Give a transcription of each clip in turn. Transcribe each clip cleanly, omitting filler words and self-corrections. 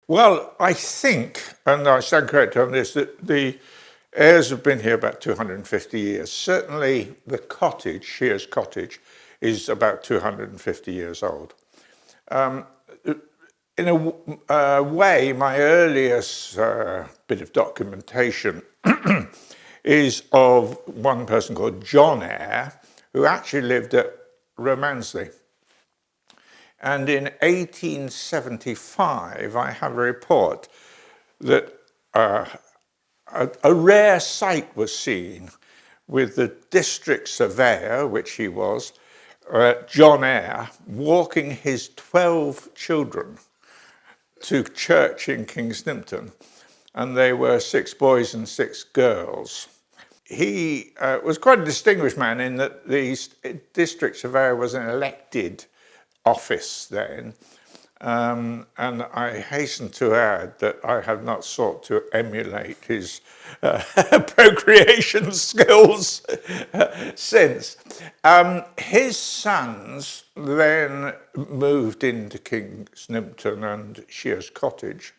Well, I think, and I stand corrected on this, that the Ayres have been here about 250 years. Certainly the cottage, Shears Cottage, is about 250 years old. In a way, my earliest bit of documentation is of one person called John Ayre, who actually lived at Romansleigh. And in 1875, I have a report that a rare sight was seen with the district surveyor, which he was, John Ayre, walking his 12 children to church in Kingsnympton. And they were 6 boys and 6 girls. He was quite a distinguished man in that the district surveyor was an elected office then, and I hasten to add that I have not sought to emulate his procreation skills since. His sons then moved into Kingsnympton and Shears Cottage.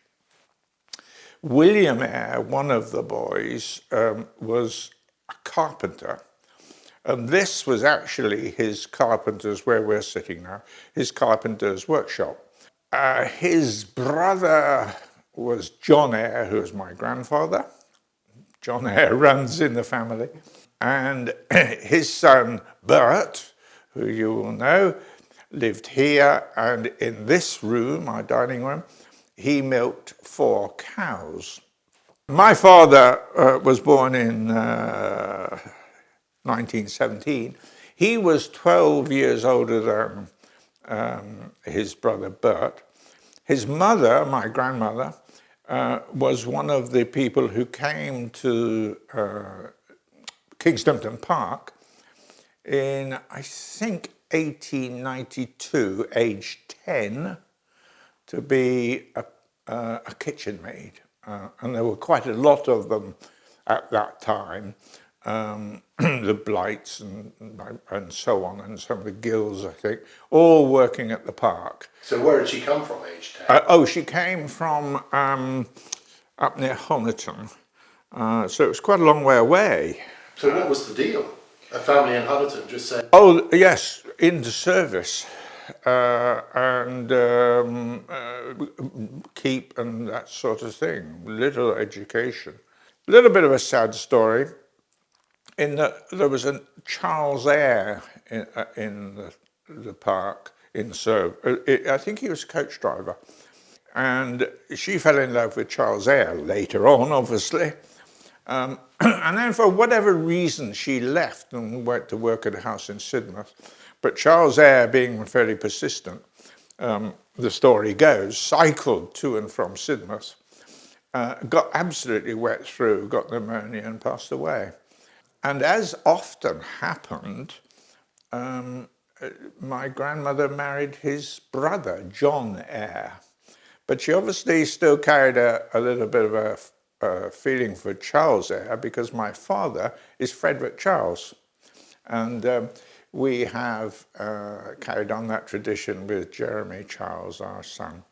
William Ayre, one of the boys, was a carpenter. And this was actually his carpenter's, where we're sitting now, his carpenter's workshop. His brother was John Ayre, who was my grandfather. John Ayre runs in the family. And his son, Bert, who you will know, lived here. And in this room, our dining room, he milked 4 cows. My father was born in 1917. He was 12 years older than his brother Bert. His mother, my grandmother, was one of the people who came to Kingsnympton Park in, I think, 1892, aged 10, to be a kitchen maid. And there were quite a lot of them at that time. The Blights and so on, and some of the Gills, I think, all working at the park. So where did she come from, aged 10? She came from up near Honiton, so it was quite a long way away. So what was the deal? A family in Honiton just said... Oh, yes, into service and keep and that sort of thing, little education. A little bit of a sad story. In that there was a Charles Ayre in the park in Serve. I think he was a coach driver, and she fell in love with Charles Ayre later on, obviously. And then for whatever reason she left and went to work at a house in Sidmouth. But Charles Ayre, being fairly persistent, the story goes, cycled to and from Sidmouth, got absolutely wet through, got pneumonia and passed away. And as often happened, my grandmother married his brother, John Ayre. But she obviously still carried a little bit of a feeling for Charles Ayre, because my father is Frederick Charles. And we have carried on that tradition with Jeremy Charles, our son.